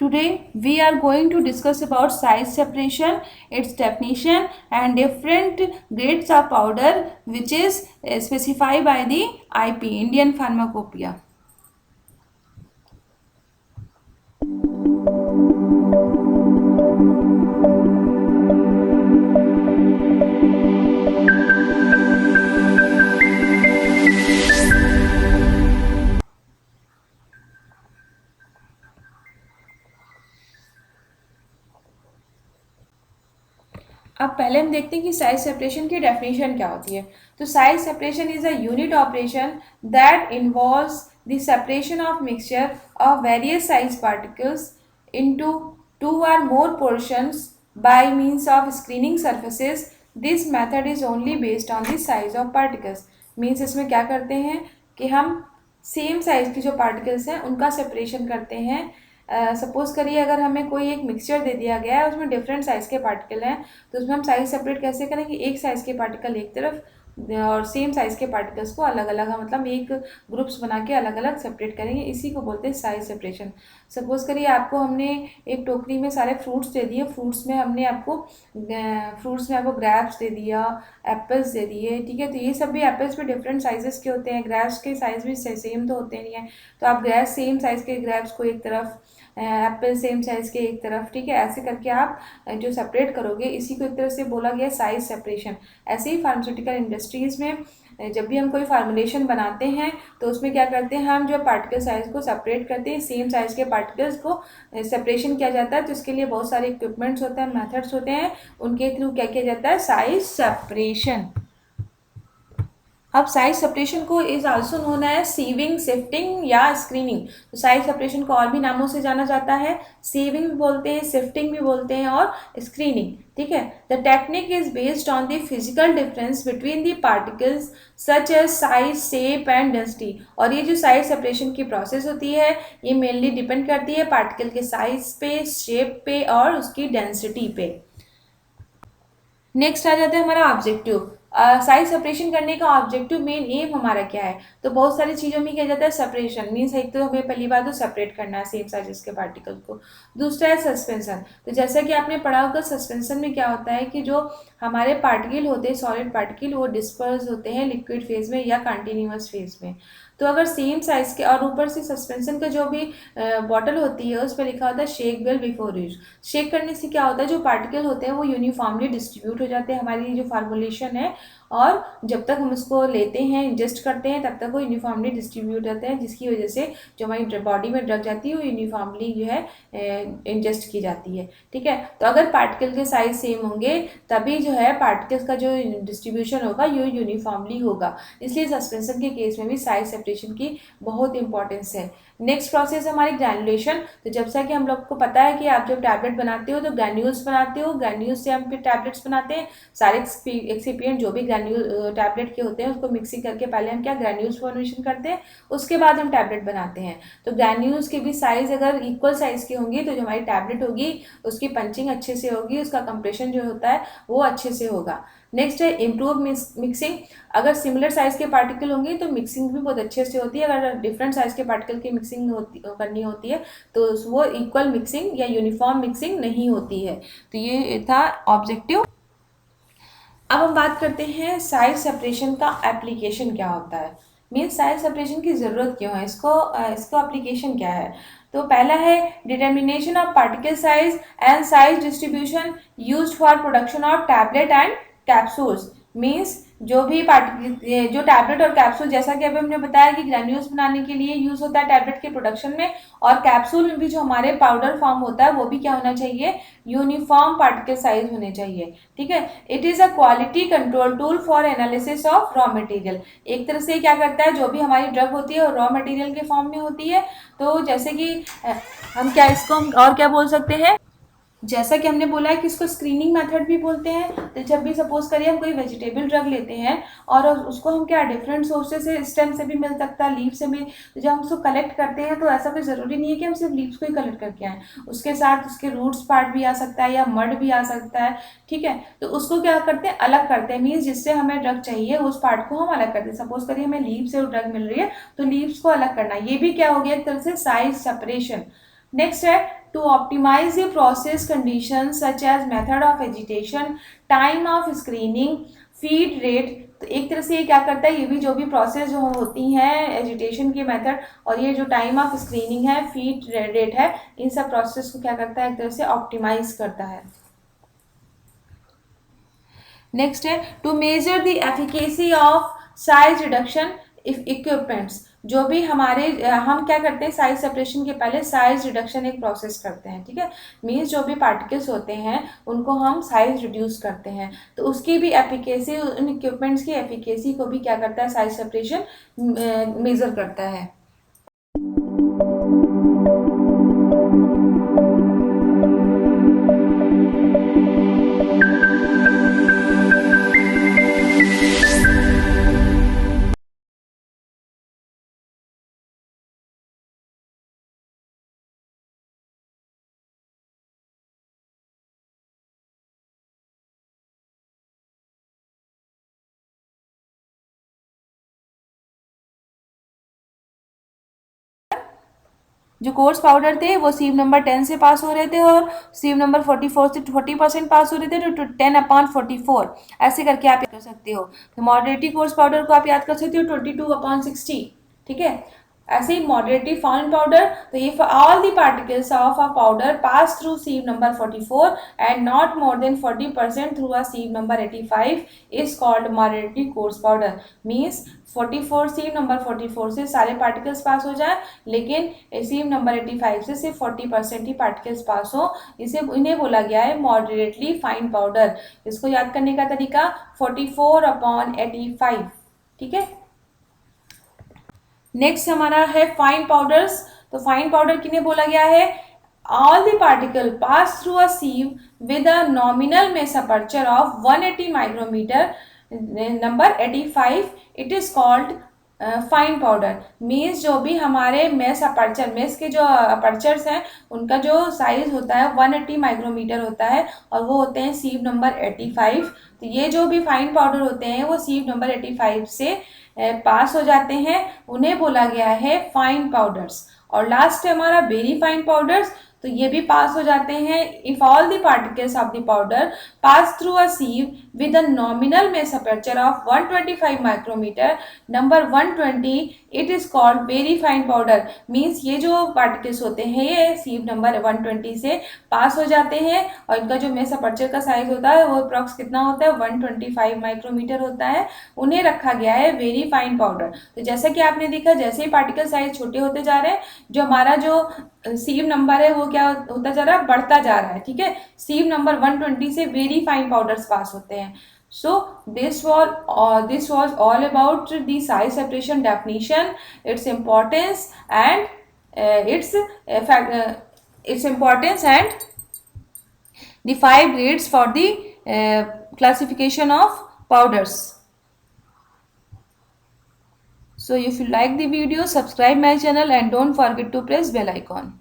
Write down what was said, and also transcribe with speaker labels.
Speaker 1: Today we are going to discuss about size separation, its definition and different grades of powder which is specified by the IP, Indian Pharmacopoeia. अब पहले हम देखते हैं कि size separation की definition क्या होती है। तो size separation is a unit operation that involves the separation of mixture of various size particles into two or more portions by means of screening surfaces. This method is only based on the size of particles. Means इसमें क्या करते हैं कि हम same size की जो particles हैं उनका सेपरेशन करते हैं। सपोज करिए अगर हमें कोई एक मिक्सचर दे दिया गया है, उसमें डिफरेंट साइज़ के पार्टिकल हैं, तो उसमें हम साइज सेपरेट कैसे करेंगे, एक साइज़ के पार्टिकल एक तरफ और सेम साइज़ के पार्टिकल्स को अलग अलग, मतलब एक ग्रुप्स बना के अलग अलग सेपरेट करेंगे। इसी को बोलते हैं साइज सेपरेशन। सपोज करिए आपको हमने एक टोकरी में सारे फ्रूट्स दे दिए, फ्रूट्स में आपको ग्रेप्स दे दिया, एप्पल्स दे दिए, ठीक है। तो ये सब भी एप्पल्स भी डिफरेंट साइजेस के होते हैं, ग्रेप्स के साइज़ भी सेम तो होते नहीं है। तो आप ग्रेप्स सेम साइज़ के ग्रेप्स को एक तरफ, एप्पल सेम साइज़ के एक तरफ, ठीक है, ऐसे करके आप जो सेपरेट करोगे, इसी को एक तरह से बोला गया साइज सेपरेशन। ऐसे ही फार्मास्यूटिकल इंडस्ट्रीज़ में जब भी हम कोई फार्मुलेशन बनाते हैं तो उसमें क्या करते हैं, हम जो पार्टिकल साइज़ को सेपरेट करते हैं, सेम साइज़ के पार्टिकल्स को सेपरेशन किया जाता है। तो इसके लिए बहुत सारे इक्विपमेंट्स होते हैं, मेथड्स होते हैं, उनके थ्रू क्या किया जाता है, साइज सेपरेशन। अब साइज सेपरेशन को is also known as sieving, sifting या स्क्रीनिंग। तो साइज सेपरेशन को और भी नामों से जाना जाता है, सीविंग भी बोलते हैं, सिफ्टिंग भी बोलते हैं और स्क्रीनिंग, ठीक है। The technique is based on the physical difference between the particles such as size, shape and density. और ये जो साइज सेपरेशन की प्रोसेस होती है ये मेनली डिपेंड करती है पार्टिकल के साइज पे, शेप पे और उसकी डेंसिटी पे। नेक्स्ट आ जाता है हमारा ऑब्जेक्टिव। साइज सेपरेशन करने का ऑब्जेक्टिव, मेन एम हमारा क्या है। तो बहुत सारी चीज़ों में किया जाता है सेपरेशन, मीन्स एक तो हमें पहली बात तो सेपरेट करना है सेम साइजेस के पार्टिकल को। दूसरा है सस्पेंशन। तो जैसा कि आपने पढ़ा होगा सस्पेंशन में क्या होता है कि जो हमारे पार्टिकल होते हैं, सॉलिड पार्टिकल, वो डिस्पर्स होते हैं लिक्विड फेज में या कंटिन्यूअस फेज में। तो अगर सेम साइज के, और ऊपर से सस्पेंशन का जो भी बॉटल होती है उस पर लिखा होता है shake well before use. Shake करने से क्या होता है, जो पार्टिकल होते हैं वो यूनिफॉर्मली डिस्ट्रीब्यूट हो जाते हैं, हमारी जो फार्मूलेशन है, और जब तक हम उसको लेते हैं, इंजेस्ट करते हैं, तब तक वो यूनिफॉर्मली डिस्ट्रीब्यूट होते हैं, जिसकी वजह से जो हमारी बॉडी में ड्रग जाती है वो यूनिफॉर्मली जो है इंजेस्ट की जाती है, ठीक है। तो अगर पार्टिकल के साइज सेम होंगे तभी जो है पार्टिकल्स का जो डिस्ट्रीब्यूशन होगा ये यूनिफॉर्मली होगा। इसलिए सस्पेंशन के केस में भी साइज सेपरेशन की बहुत इंपॉर्टेंस है। नेक्स्ट प्रोसेस है हमारी ग्रैनुलेशन। तो जैसा कि हम लोग को पता है कि आप जब टैबलेट बनाते हो तो ग्रैन्यूल्स बनाते हो, ग्रैन्यूल्स से हम फिर टैबलेट्स बनाते हैं। सारे एक्सिपिएंट जो भी ग्रैन्यूल टैबलेट के होते हैं उसको मिक्सिंग करके पहले हम क्या ग्रैन्यूल्स फॉर्मेशन करते हैं, उसके बाद हम टैबलेट बनाते हैं। तो ग्रैन्यूल्स के भी साइज अगर इक्वल साइज की होंगी तो जो हमारी टैबलेट होगी उसकी पंचिंग अच्छे से होगी, उसका कंप्रेशन जो होता है वो अच्छे से होगा। नेक्स्ट है इम्प्रूव मिक्सिंग। अगर सिमिलर साइज के पार्टिकल होंगे तो मिक्सिंग भी बहुत अच्छे से होती है, अगर डिफरेंट साइज के पार्टिकल की मिक्सिंग करनी होती है तो वो इक्वल मिक्सिंग या यूनिफॉर्म मिक्सिंग नहीं होती है। तो ये था ऑब्जेक्टिव। अब हम बात करते हैं साइज सेपरेशन का एप्लीकेशन क्या होता है, मीन्स साइज सेपरेशन की ज़रूरत क्यों है, इसको एप्लीकेशन क्या है। तो पहला है determination of particle size and size distribution used for production of tablet and capsules. Means जो भी जो टैबलेट और कैप्सूल, जैसा कि अभी हमने बताया कि ग्रैन्यूल्स बनाने के लिए यूज होता है टैबलेट के प्रोडक्शन में, और कैप्सूल में भी जो हमारे पाउडर फॉर्म होता है वो भी क्या होना चाहिए, यूनिफॉर्म पार्टिकल साइज होने चाहिए, ठीक है। It is a quality control tool for analysis of raw material. एक तरह से क्या करता है, जो भी हमारी ड्रग होती है वो रॉ मटेरियल के फॉर्म में होती है। तो जैसे कि हम क्या इसको और क्या बोल सकते हैं, जैसा कि हमने बोला है कि इसको स्क्रीनिंग मेथड भी बोलते हैं। तो जब भी सपोज करिए हम कोई वेजिटेबल ड्रग लेते हैं और उसको हम क्या डिफरेंट सोर्सेज से, स्टेम से भी मिल सकता है, लीफ से भी, तो जब हम उसको कलेक्ट करते हैं तो ऐसा कोई ज़रूरी नहीं है कि हम सिर्फ लीव्स को ही कलेक्ट करके आएँ, उसके साथ उसके रूट्स पार्ट भी आ सकता है या मड भी आ सकता है, ठीक है। तो उसको क्या करते हैं, अलग करते हैं, मीन्स जिससे हमें ड्रग चाहिए उस पार्ट को हम अलग करते हैं। सपोज करिए हमें लीव से ड्रग मिल रही है तो लीव्स को अलग करना, ये भी क्या हो गया एक तरह से साइज सेपरेशन। नेक्स्ट है to optimize the process condition such as method of agitation, time of screening, feed rate. तो एक तरह से ये क्या करता है, ये भी जो भी प्रोसेस जो होती हैं एजिटेशन की मेथड और ये जो टाइम ऑफ स्क्रीनिंग है, फीड रेट है, इन सब प्रोसेस को क्या करता है, एक तरह से ऑप्टिमाइज करता है। नेक्स्ट है to measure the efficacy of size reduction equipments. जो भी हमारे हम क्या करते हैं, साइज सेपरेशन के पहले साइज रिडक्शन एक प्रोसेस करते हैं, ठीक है। मीन्स जो भी पार्टिकल्स होते हैं उनको हम साइज रिड्यूस करते हैं, तो उसकी भी एफिकेसी, उन इक्विपमेंट्स की एफिकेसी को भी क्या करता है, साइज सेपरेशन मेजर करता है। जो कोर्स पाउडर थे वो सीव नंबर 10 से पास हो रहे थे और सीव नंबर 44 से 40% पास हो रहे थे, तो 10/44 ऐसे करके आप याद कर सकते हो। तो मॉडरेटली कोर्स पाउडर को आप याद कर सकते हो 22/60, ठीक है। ऐसे ही मॉडरेटली फाइन पाउडर, तो if all the particles of a powder pass through sieve number 44 and not more than 40% through a sieve number 85 is called moderately coarse powder. Means 44 sieve number 44 से सारे पार्टिकल्स पास हो जाए, लेकिन सीव number 85 से सिर्फ 40% ही particles पास हो, इसे इन्हें बोला गया है मॉडरेटली फाइन पाउडर। इसको याद करने का तरीका 44/85, ठीक है। नेक्स्ट हमारा है फाइन पाउडर्स। तो फाइन पाउडर किन्हें बोला गया है, all the particle pass through a sieve with a nominal mesh aperture of 180 micrometer, number 85, it is called fine powder. Means जो भी हमारे मेस अपर्चर, मेस के जो अपर्चर्स हैं उनका जो साइज होता है 180 माइक्रोमीटर होता है और वो होते हैं सीव नंबर 85। तो ये जो भी फाइन पाउडर होते हैं वो सीव नंबर 85 से पास हो जाते हैं, उन्हें बोला गया है फाइन पाउडर्स। और लास्ट है हमारा वेरी फाइन पाउडर्स, तो ये भी पास हो जाते हैं if all the particles of the powder pass through a sieve with a nominal mesh aperture of 125 micrometer, number 120, it is called very fine powder. Means ये जो पार्टिकल्स होते हैं ये सीव नंबर 120 से पास हो जाते हैं और इनका जो मेस अपर्चर का साइज होता है वो अप्रॉक्स कितना होता है, 125 माइक्रोमीटर होता है, उन्हें रखा गया है वेरी फाइन पाउडर। तो जैसा कि आपने देखा, जैसे ही पार्टिकल साइज छोटे होते जा रहे हैं, जो हमारा जो सीव नंबर है वो क्या होता जा रहा है, बढ़ता जा रहा है, ठीक है। सीव नंबर 120 से वेरी फाइन पाउडर्स पास होते हैं। So this was all about the size separation definition, its importance and its importance and the 5 grades for the classification of powders. So if you like the video, subscribe my channel and don't forget to press bell icon.